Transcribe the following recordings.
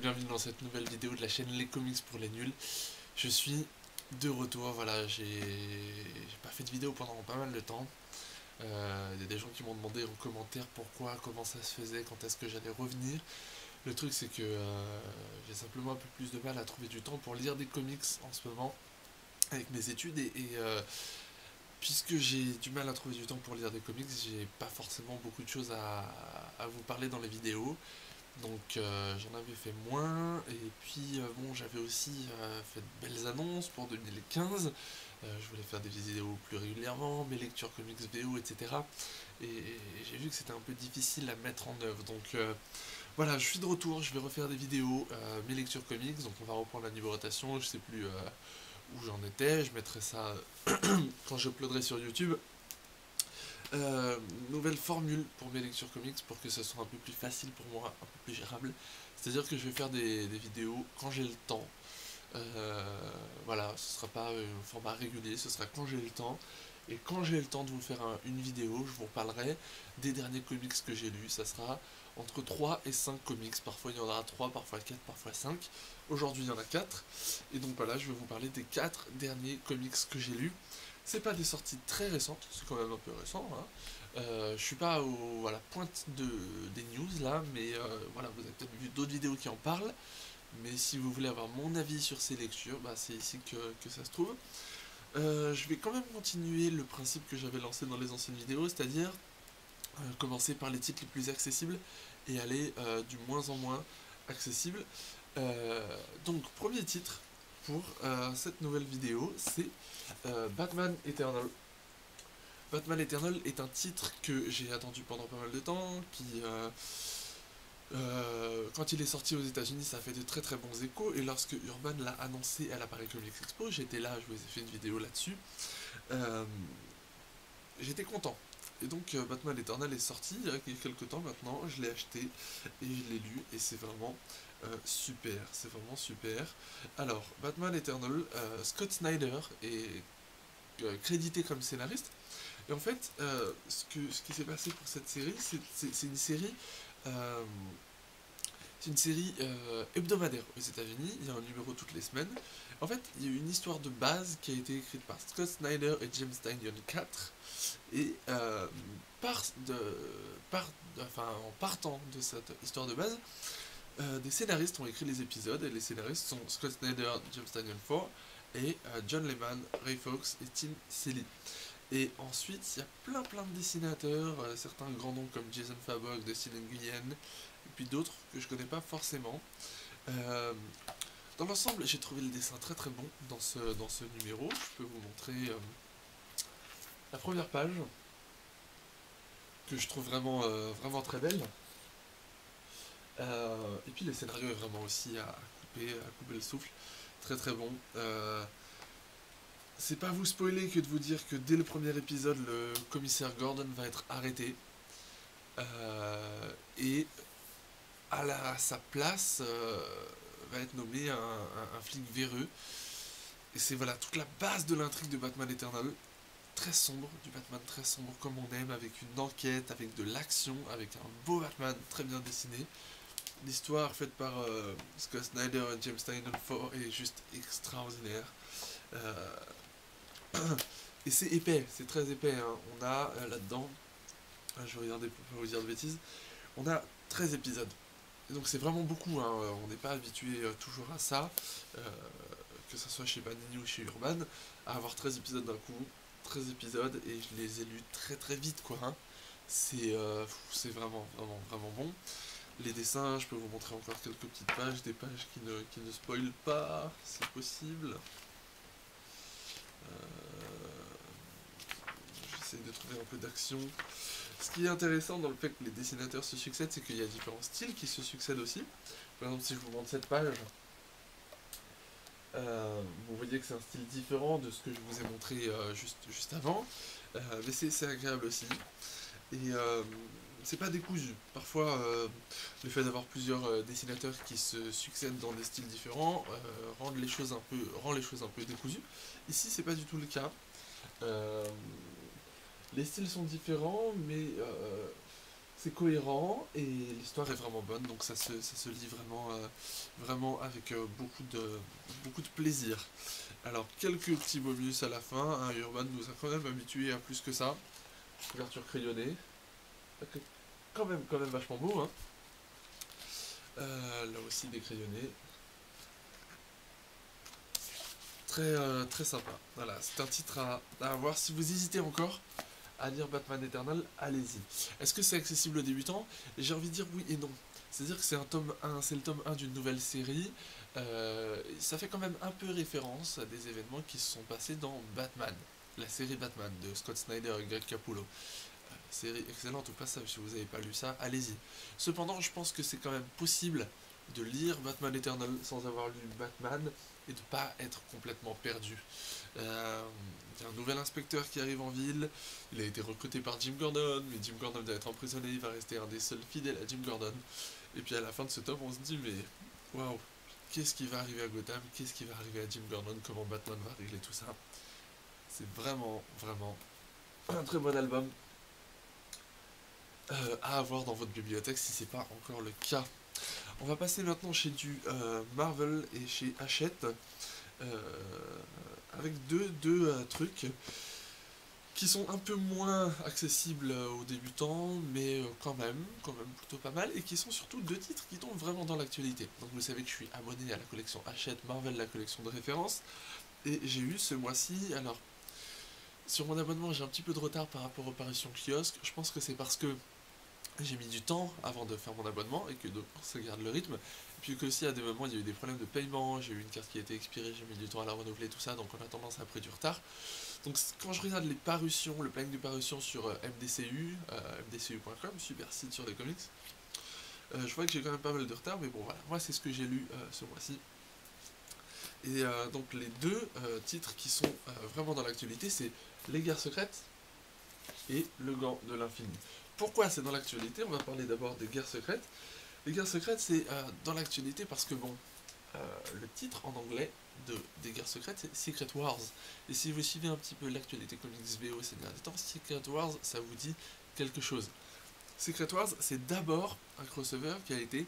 bienvenue dans cette nouvelle vidéo de la chaîne Les Comics pour les nuls. Je suis de retour, voilà, j'ai pas fait de vidéo pendant pas mal de temps. Il y a des gens qui m'ont demandé en commentaire pourquoi, comment ça se faisait, quand est-ce que j'allais revenir. Le truc c'est que j'ai simplement un peu plus de mal à trouver du temps pour lire des comics en ce moment avec mes études puisque j'ai du mal à trouver du temps pour lire des comics, j'ai pas forcément beaucoup de choses à vous parler dans les vidéos. Donc j'en avais fait moins, et puis bon, j'avais aussi fait de belles annonces pour 2015. Je voulais faire des vidéos plus régulièrement, mes lectures comics VO, etc. Et j'ai vu que c'était un peu difficile à mettre en œuvre. Donc voilà, je suis de retour, je vais refaire des vidéos, mes lectures comics. Donc on va reprendre la niveau rotation, je sais plus où j'en étais, je mettrai ça quand je uploaderai sur YouTube. Nouvelle formule pour mes lectures comics pour que ce soit un peu plus facile pour moi, un peu plus gérable. C'est-à-dire que je vais faire des vidéos quand j'ai le temps. Voilà, ce sera pas un format régulier, ce sera quand j'ai le temps. Et quand j'ai le temps de vous faire une vidéo, je vous parlerai des derniers comics que j'ai lus. Ça sera entre 3 et 5 comics. Parfois il y en aura 3, parfois 4, parfois 5. Aujourd'hui il y en a 4. Et donc voilà, je vais vous parler des 4 derniers comics que j'ai lus. C'est pas des sorties très récentes, c'est quand même un peu récent, hein. Je suis pas à la pointe des news là, mais voilà, vous avez peut-être vu d'autres vidéos qui en parlent. Mais si vous voulez avoir mon avis sur ces lectures, bah, c'est ici que ça se trouve. Je vais quand même continuer le principe que j'avais lancé dans les anciennes vidéos, c'est-à-dire commencer par les titres les plus accessibles et aller du moins en moins accessible. Donc, premier titre pour cette nouvelle vidéo, c'est Batman Eternal. Batman Eternal est un titre que j'ai attendu pendant pas mal de temps, quand il est sorti aux États-Unis, ça a fait de très très bons échos, et lorsque Urban l'a annoncé à la Paris Comics Expo, j'étais là, je vous ai fait une vidéo là-dessus. J'étais content. Et donc Batman Eternal est sorti il y a quelques temps maintenant, je l'ai acheté et je l'ai lu, et c'est vraiment super, c'est vraiment super. Alors, Batman Eternal, Scott Snyder est crédité comme scénariste. Et en fait, ce qui s'est passé pour cette série, c'est une série, euh, hebdomadaire aux États-Unis. Il y a un numéro toutes les semaines. En fait, il y a eu une histoire de base qui a été écrite par Scott Snyder et James Tynion 4. Et en partant de cette histoire de base, des scénaristes ont écrit les épisodes. Et les scénaristes sont Scott Snyder, James Tynion 4 et John Layman, Ray Fawkes et Tim Seeley. Et ensuite, il y a plein de dessinateurs, certains grands noms comme Jason Fabok, Dustin Nguyen, et puis d'autres que je connais pas forcément. Euh, dans l'ensemble, j'ai trouvé le dessin très très bon dans ce numéro. Je peux vous montrer la première page, que je trouve vraiment très belle. Et puis le scénario est vraiment aussi à couper le souffle. Très très bon. C'est pas vous spoiler que de vous dire que dès le premier épisode, le commissaire Gordon va être arrêté. Et à sa place va être nommé un flic véreux. Et c'est voilà toute la base de l'intrigue de Batman Eternal. Très sombre, du Batman très sombre comme on aime, avec une enquête, avec de l'action, avec un beau Batman très bien dessiné. L'histoire faite par Scott Snyder et James Tynion 4 est juste extraordinaire. Et c'est épais, c'est très épais, hein. On a là-dedans, je vais regarder pour pas vous dire de bêtises, on a 13 épisodes. Et donc c'est vraiment beaucoup, hein. On n'est pas habitué toujours à ça, que ce soit chez Panini ou chez Urban, à avoir 13 épisodes d'un coup, 13 épisodes, et je les ai lus très très vite, quoi, hein. C'est vraiment bon. Les dessins, je peux vous montrer encore quelques petites pages, des pages qui ne spoilent pas, si possible. J'essaie de trouver un peu d'action. Ce qui est intéressant dans le fait que les dessinateurs se succèdent, c'est qu'il y a différents styles qui se succèdent aussi. Par exemple, si je vous montre cette page, vous voyez que c'est un style différent de ce que je vous ai montré juste avant. Mais c'est agréable aussi. Et c'est pas décousu. Parfois, le fait d'avoir plusieurs dessinateurs qui se succèdent dans des styles différents rend les choses un peu décousues. Ici, c'est pas du tout le cas. Les styles sont différents, mais c'est cohérent et l'histoire est vraiment bonne, donc ça se lit vraiment, vraiment avec beaucoup de plaisir. Alors, quelques petits bonus à la fin, hein, Urban nous a quand même habitués à plus que ça. Couverture crayonnée, quand même vachement beau, hein. Là aussi des crayonnés. Très sympa. Voilà, c'est un titre à voir. Si vous hésitez encore à lire Batman Eternal, allez-y. Est-ce que c'est accessible aux débutants? J'ai envie de dire oui et non. C'est-à-dire que c'est un tome 1, c'est le tome 1 d'une nouvelle série. Ça fait quand même un peu référence à des événements qui se sont passés dans Batman, la série Batman de Scott Snyder et Greg Capullo. Série excellente au passage, si vous n'avez pas lu ça, allez-y. Cependant, je pense que c'est quand même possible de lire Batman Eternal sans avoir lu Batman et de pas être complètement perdu. Il y a un nouvel inspecteur qui arrive en ville, il a été recruté par Jim Gordon, mais Jim Gordon doit être emprisonné, il va rester un des seuls fidèles à Jim Gordon. Et puis à la fin de ce tome, on se dit, mais waouh, qu'est-ce qui va arriver à Gotham, qu'est-ce qui va arriver à Jim Gordon, comment Batman va régler tout ça. C'est vraiment, vraiment un très bon album à avoir dans votre bibliothèque si c'est pas encore le cas. On va passer maintenant chez du Marvel et chez Hachette avec deux trucs qui sont un peu moins accessibles aux débutants, mais quand même plutôt pas mal, et qui sont surtout deux titres qui tombent vraiment dans l'actualité. Donc vous savez que je suis abonné à la collection Hachette Marvel, la collection de référence, et j'ai eu ce mois-ci, alors sur mon abonnement j'ai un petit peu de retard par rapport aux parutions kiosques, je pense que c'est parce que j'ai mis du temps avant de faire mon abonnement et que donc ça garde le rythme. Et puis que aussi à des moments il y a eu des problèmes de paiement, j'ai eu une carte qui a été expirée, j'ai mis du temps à la renouveler, tout ça, donc on a tendance à pris du retard. Donc quand je regarde les parutions, le planning de parution sur MDCU, mdcu.com, super site sur les comics, je vois que j'ai quand même pas mal de retard, mais bon voilà, moi c'est ce que j'ai lu ce mois-ci. Et donc les deux titres qui sont vraiment dans l'actualité, c'est Les Guerres Secrètes et Le Gant de l'Infini. Pourquoi c'est dans l'actualité? On va parler d'abord des Guerres Secrètes. Les Guerres Secrètes, c'est dans l'actualité parce que, bon, le titre en anglais des Guerres Secrètes, c'est Secret Wars. Et si vous suivez un petit peu l'actualité comics VO ces derniers temps, Secret Wars, ça vous dit quelque chose. Secret Wars, c'est d'abord un crossover qui a été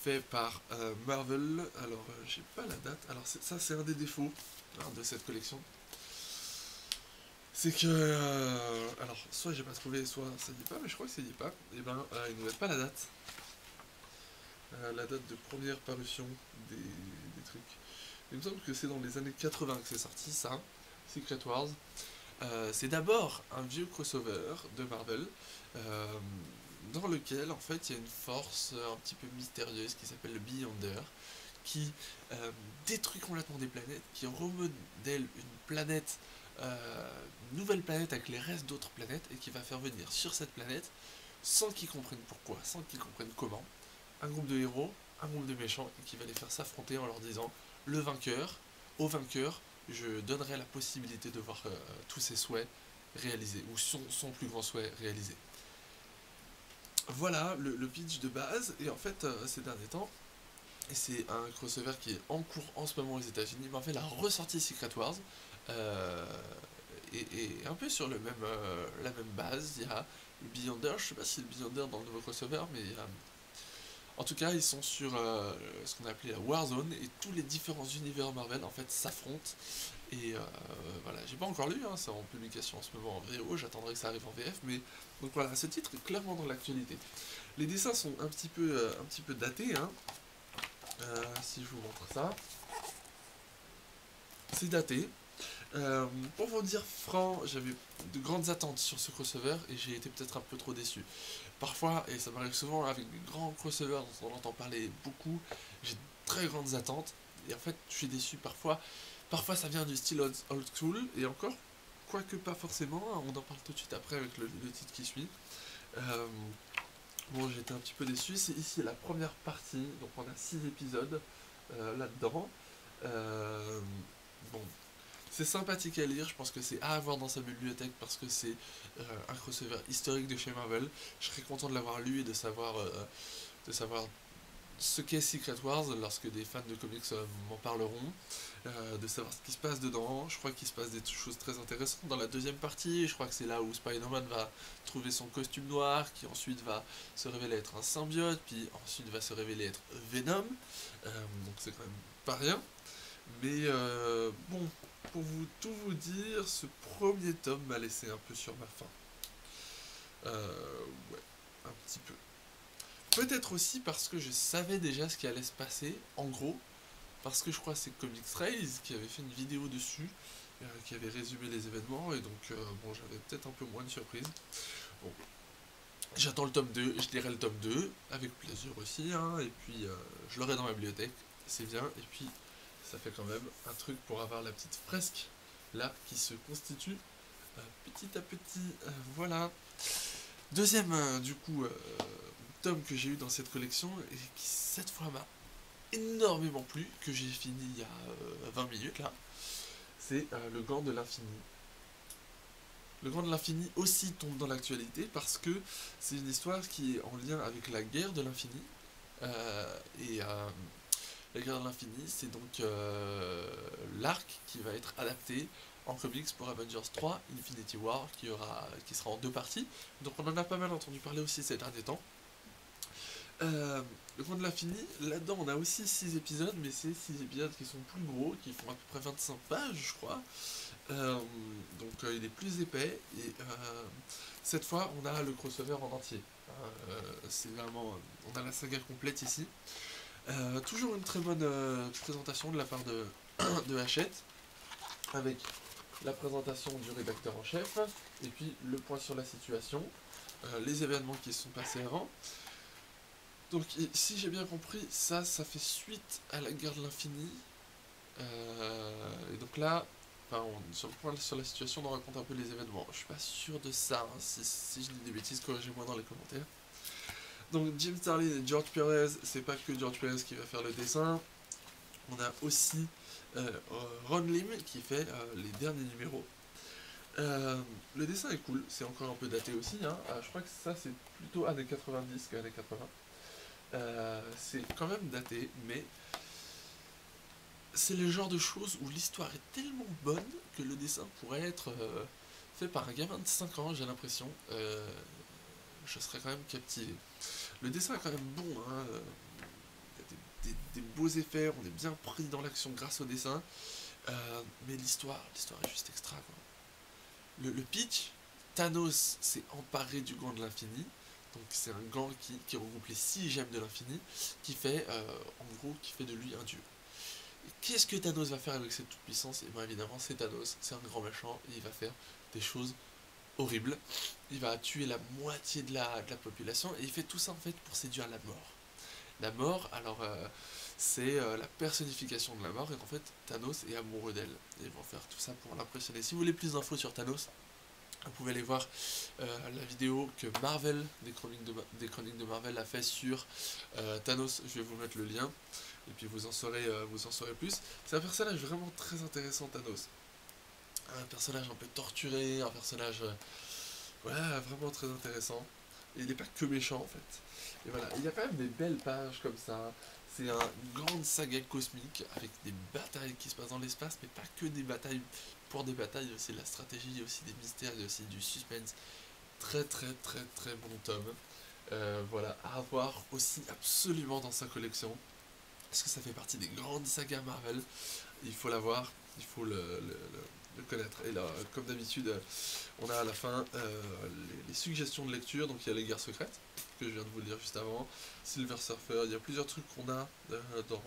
fait par Marvel. Alors, j'ai pas la date. Alors, ça, c'est un des défauts de cette collection. C'est que, alors, soit j'ai pas trouvé, soit ça dit pas, mais je crois que ça dit pas. Et ben, ils nous mettent pas la date. La date de première parution des trucs. Il me semble que c'est dans les années 80 que c'est sorti, ça, Secret Wars. C'est d'abord un vieux crossover de Marvel, dans lequel, en fait, il y a une force un petit peu mystérieuse qui s'appelle le Beyonder, qui détruit complètement des planètes, qui remodèle une planète, une nouvelle planète avec les restes d'autres planètes, et qui va faire venir sur cette planète, sans qu'ils comprennent pourquoi, sans qu'ils comprennent comment, un groupe de héros, un groupe de méchants, et qui va les faire s'affronter en leur disant, au vainqueur, je donnerai la possibilité de voir tous ses souhaits réalisés, ou son plus grand souhait réalisé. Voilà le pitch de base, et en fait, ces derniers temps, et c'est un crossover qui est en cours en ce moment aux États-Unis, mais en fait, la ressortie Secret Wars, et un peu sur la même base. Il y a le Beyonder, je sais pas si c'est le Beyonder dans le nouveau crossover, mais en tout cas, ils sont sur ce qu'on a appelé la Warzone, et tous les différents univers Marvel en fait s'affrontent. Et voilà, j'ai pas encore lu, hein, c'est en publication en ce moment en VO, j'attendrai que ça arrive en VF, mais donc voilà, ce titre est clairement dans l'actualité. Les dessins sont un petit peu datés, hein. Si je vous montre ça, c'est daté. Pour vous dire franc, j'avais de grandes attentes sur ce crossover et j'ai été peut-être un peu trop déçu. Parfois, et ça m'arrive souvent avec des grands crossovers dont on entend parler beaucoup, j'ai de très grandes attentes et en fait je suis déçu parfois. Parfois ça vient du style old school et encore, quoique pas forcément, hein, on en parle tout de suite après avec le titre qui suit. Bon, j'ai été un petit peu déçu, c'est ici la première partie, donc on a 6 épisodes là-dedans. Bon, c'est sympathique à lire, je pense que c'est à avoir dans sa bibliothèque parce que c'est un crossover historique de chez Marvel. Je serais content de l'avoir lu et de savoir ce qu'est Secret Wars lorsque des fans de comics m'en parleront, de savoir ce qui se passe dedans. Je crois qu'il se passe des choses très intéressantes dans la deuxième partie. Je crois que c'est là où Spider-Man va trouver son costume noir, qui ensuite va se révéler être un symbiote, puis ensuite va se révéler être Venom. Donc c'est quand même pas rien. Mais bon, pour tout vous dire, ce premier tome m'a laissé un peu sur ma faim. Ouais, un petit peu. Peut-être aussi parce que je savais déjà ce qui allait se passer, en gros, parce que je crois que c'est Comics Raze qui avait fait une vidéo dessus, qui avait résumé les événements, et donc bon, j'avais peut-être un peu moins de surprise. Bon, j'attends le tome 2, je lirai le tome 2, avec plaisir aussi, hein, et puis je l'aurai dans ma bibliothèque, c'est bien, et puis ça fait quand même un truc pour avoir la petite fresque, là, qui se constitue petit à petit, voilà. Deuxième, du coup, tome que j'ai eu dans cette collection, et qui cette fois m'a énormément plu, que j'ai fini il y a 20 minutes là, c'est le Gant de l'Infini. Le Gant de l'Infini aussi tombe dans l'actualité parce que c'est une histoire qui est en lien avec la guerre de l'Infini. Et la guerre de l'Infini, c'est donc l'arc qui va être adapté en comics pour Avengers 3 Infinity War, qui sera en 2 parties. Donc on en a pas mal entendu parler aussi ces derniers temps. Le Gant de l'Infini, là-dedans on a aussi 6 épisodes, mais c'est 6 épisodes qui sont plus gros, qui font à peu près 25 pages, je crois. Donc il est plus épais, et cette fois on a le crossover en entier. C'est vraiment. On a la saga complète ici. Toujours une très bonne présentation de la part de Hachette, avec la présentation du rédacteur en chef, et puis le point sur la situation, les événements qui se sont passés avant. Donc si j'ai bien compris, ça fait suite à la guerre de l'infini. Et donc là, enfin, sur le point sur la situation, on raconte un peu les événements. Je suis pas sûr de ça, hein. Si je dis des bêtises, corrigez-moi dans les commentaires. Donc Jim Starlin et George Perez, c'est pas que George Perez qui va faire le dessin. On a aussi Ron Lim qui fait les derniers numéros. Le dessin est cool, c'est encore un peu daté aussi, hein. Je crois que ça c'est plutôt années 90 qu'années 80. C'est quand même daté, mais c'est le genre de choses où l'histoire est tellement bonne que le dessin pourrait être fait par un gamin de 5 ans, j'ai l'impression. Je serais quand même captivé. Le dessin est quand même bon, hein. Il y a des beaux effets, on est bien pris dans l'action grâce au dessin. Mais l'histoire est juste extra, quoi. Le pitch, Thanos s'est emparé du gant de l'infini. Donc c'est un gant qui regroupe les 6 gemmes de l'infini, qui fait, en gros, qui fait de lui un dieu. Et qu'est-ce que Thanos va faire avec cette toute-puissance? Et bien évidemment, c'est Thanos, c'est un grand méchant, et il va faire des choses horribles. Il va tuer la moitié de la population, et il fait tout ça en fait pour séduire la mort. La mort, alors c'est la personnification de la mort, et en fait Thanos est amoureux d'elle. Et ils vont faire tout ça pour l'impressionner. Si vous voulez plus d'infos sur Thanos, vous pouvez aller voir la vidéo que Marvel, des chroniques de Marvel a fait sur Thanos. Je vais vous mettre le lien, et puis vous en saurez plus. C'est un personnage vraiment très intéressant, Thanos. Un personnage un peu torturé, un personnage ouais, vraiment très intéressant. Et il n'est pas que méchant en fait. Et voilà, il y a quand même des belles pages comme ça. C'est une grande saga cosmique avec des batailles qui se passent dans l'espace, mais pas que des batailles pour des batailles, il y a aussi de la stratégie, il y a aussi des mystères, il y a aussi du suspense. Très très très très bon tome. Voilà, à avoir aussi absolument dans sa collection. Parce que ça fait partie des grandes sagas Marvel. Il faut l'avoir, il faut le connaître. Et là, comme d'habitude, on a à la fin les suggestions de lecture. Donc il y a les guerres secrètes, que je viens de vous le dire juste avant, Silver Surfer, il y a plusieurs trucs qu'on a dans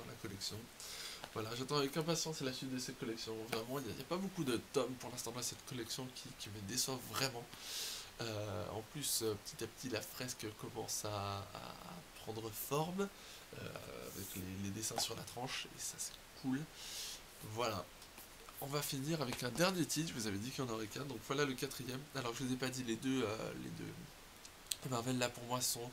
la collection. Voilà, j'attends avec impatience la suite de cette collection. Vraiment, il n'y a pas beaucoup de tomes pour l'instant dans cette collection qui me déçoivent vraiment. En plus, petit à petit, la fresque commence à prendre forme, avec les dessins sur la tranche, et ça c'est cool. Voilà. On va finir avec un dernier titre, je vous avais dit qu'il y en aurait qu'un, donc voilà le quatrième. Alors je vous ai pas dit les deux Marvel là pour moi sont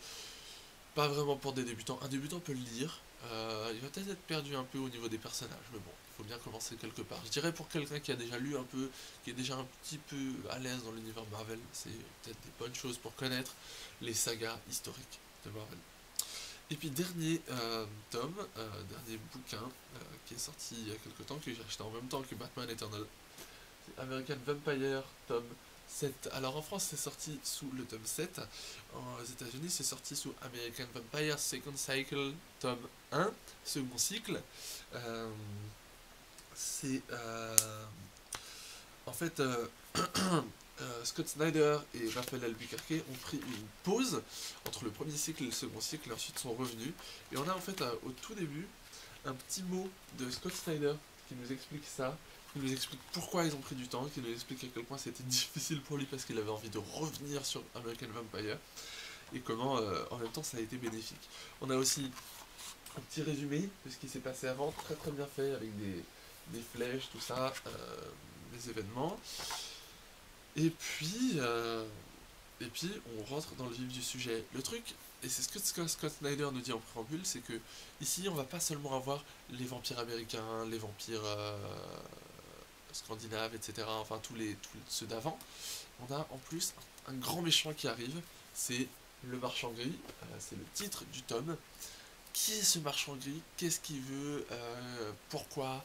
pas vraiment pour des débutants. Un débutant peut le lire, il va peut-être être perdu un peu au niveau des personnages, mais bon, il faut bien commencer quelque part. Je dirais pour quelqu'un qui a déjà lu un peu, qui est déjà un petit peu à l'aise dans l'univers Marvel, c'est peut-être des bonnes choses pour connaître les sagas historiques de Marvel. Et puis dernier tome, dernier bouquin qui est sorti il y a quelques temps, que j'ai acheté en même temps que Batman Eternal. C'est American Vampire, tome 7. Alors en France c'est sorti sous le tome 7, aux États-Unis c'est sorti sous American Vampire Second Cycle, tome 1, second cycle. Euh, c'est en fait Scott Snyder et Raphaël Albuquerque ont pris une pause entre le premier cycle et le second cycle et ensuite sont revenus. Et on a en fait au tout début un petit mot de Scott Snyder qui nous explique ça, qui nous explique pourquoi ils ont pris du temps, qui nous explique à quel point c'était difficile pour lui parce qu'il avait envie de revenir sur American Vampire et comment en même temps ça a été bénéfique. On a aussi un petit résumé de ce qui s'est passé avant, très très bien fait avec des flèches, tout ça, des événements. Et puis, on rentre dans le vif du sujet. Le truc, et c'est ce que Scott Snyder nous dit en préambule, c'est que ici, on va pas seulement avoir les vampires américains, les vampires scandinaves, etc. Enfin, tous ceux d'avant. On a en plus un grand méchant qui arrive, c'est le marchand gris, c'est le titre du tome. Qui est ce marchand gris? Qu'est-ce qu'il veut? Pourquoi?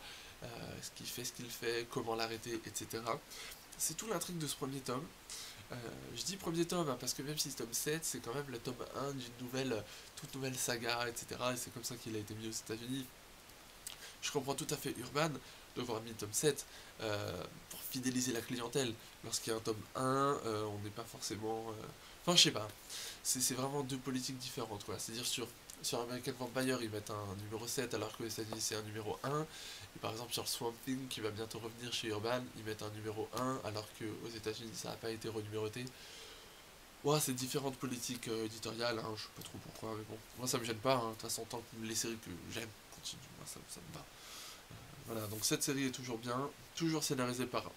Ce qu'il fait? Comment l'arrêter? Etc. C'est tout l'intrigue de ce premier tome. Je dis premier tome parce que même si c'est tome 7, c'est quand même le tome 1 d'une toute nouvelle saga, etc. Et c'est comme ça qu'il a été mis aux États-Unis. Je comprends tout à fait Urban d'avoir mis le tome 7 pour fidéliser la clientèle. Lorsqu'il y a un tome 1, on n'est pas forcément. Enfin, je sais pas. C'est vraiment deux politiques différentes, quoi. C'est-à-dire sur American Vampire, ils mettent un numéro 7 alors qu'aux États-Unis c'est un numéro 1. Et par exemple, sur Swamp Thing, qui va bientôt revenir chez Urban, ils mettent un numéro 1 alors qu'aux États-Unis ça n'a pas été renuméroté. Ouais, c'est différentes politiques éditoriales, hein, je sais pas trop pourquoi, mais bon, moi ça me gêne pas, hein, de toute façon, tant que les séries que j'aime continuent, moi ça me va. Voilà, donc cette série est toujours bien, toujours scénarisée par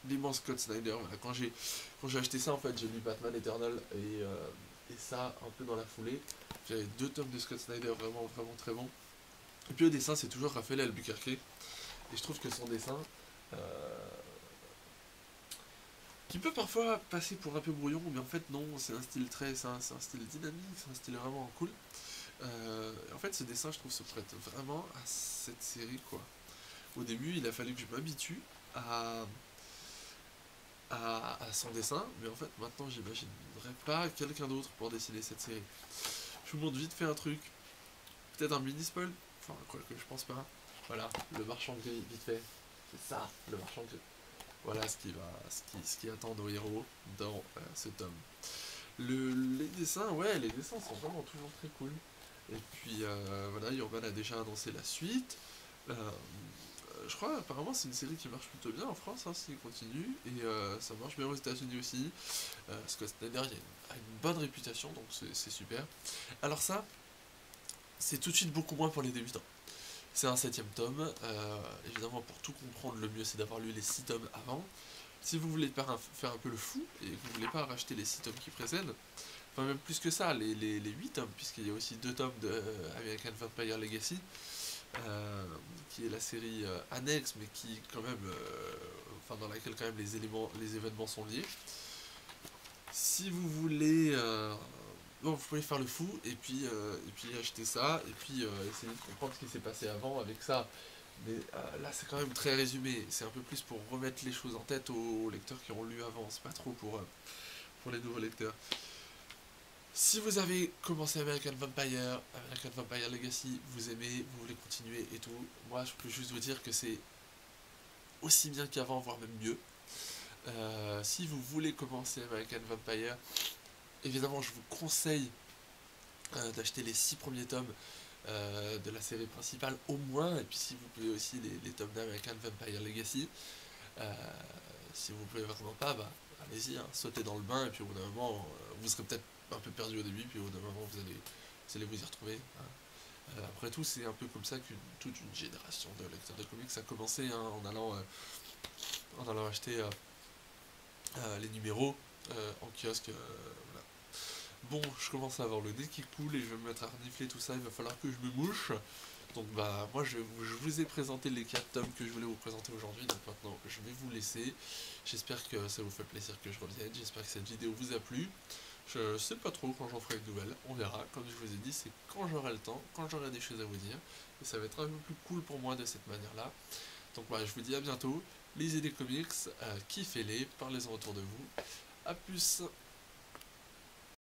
l'immense Scott Snyder. Voilà, quand j'ai acheté ça, en fait, j'ai lu Batman Eternal et ça un peu dans la foulée. J'avais 2 tomes de Scott Snyder vraiment, vraiment très bons. Et puis au dessin, c'est toujours Raphaël Albuquerque. Et je trouve que son dessin, euh, qui peut parfois passer pour un peu brouillon, mais en fait non, c'est un style dynamique, c'est un style vraiment cool. En fait, ce dessin, je trouve, se prête vraiment à cette série, quoi. Au début, il a fallu que je m'habitue à, à son dessin, mais en fait, maintenant, j'imaginerais pas quelqu'un d'autre pour dessiner cette série. Je vous montre vite fait un truc, peut-être un mini spoil, enfin, quoi que je pense pas. Voilà, le marchand gris, vite fait. C'est ça, le marchand gris. Voilà ce qui attend nos héros dans ce tome. Les dessins, ouais, les dessins sont vraiment toujours très cool. Et puis voilà, Urban a déjà annoncé la suite. Je crois apparemment c'est une série qui marche plutôt bien en France, hein, s'il continue, et ça marche bien aux États-Unis aussi. Scott Snyder a une bonne réputation, donc c'est super. Alors ça, c'est tout de suite beaucoup moins pour les débutants. C'est un 7ème tome. Évidemment, pour tout comprendre, le mieux c'est d'avoir lu les 6 tomes avant. Si vous voulez faire un peu le fou et que vous voulez pas racheter les 6 tomes qui précèdent, enfin même plus que ça, les 8 tomes, puisqu'il y a aussi 2 tomes de American Vampire Legacy, qui est la série annexe, mais qui quand même, enfin dans laquelle quand même les événements sont liés. Si vous voulez, bon, vous pouvez faire le fou et puis acheter ça et puis essayer de comprendre ce qui s'est passé avant avec ça. Mais là, c'est quand même très résumé. C'est un peu plus pour remettre les choses en tête aux lecteurs qui ont lu avant. C'est pas trop pour les nouveaux lecteurs. Si vous avez commencé American Vampire Legacy, vous aimez, vous voulez continuer et tout, moi je peux juste vous dire que c'est aussi bien qu'avant, voire même mieux. Si vous voulez commencer American Vampire, évidemment je vous conseille d'acheter les 6 premiers tomes de la série principale au moins, et puis si vous pouvez aussi les tomes d'American Vampire Legacy. Euh, Si vous pouvez vraiment pas, bah allez-y, hein, sautez dans le bain, et puis au bout d'un moment, vous serez peut-être un peu perdu au début, puis au bout d'un moment, vous allez vous y retrouver. Hein. Après tout, c'est un peu comme ça qu'une toute une génération de lecteurs de comics a commencé, hein, en allant acheter les numéros en kiosque. Voilà. Bon, je commence à avoir le nez qui coule et je vais me mettre à renifler tout ça, il va falloir que je me mouche. Donc bah moi je vous ai présenté les 4 tomes que je voulais vous présenter aujourd'hui, donc maintenant je vais vous laisser. J'espère que ça vous fait plaisir que je revienne, j'espère que cette vidéo vous a plu. Je sais pas trop quand j'en ferai une nouvelle, on verra. Comme je vous ai dit, c'est quand j'aurai le temps, quand j'aurai des choses à vous dire. Et ça va être un peu plus cool pour moi de cette manière-là. Donc voilà, je vous dis à bientôt. Lisez des comics, kiffez-les, parlez-en autour de vous. A plus.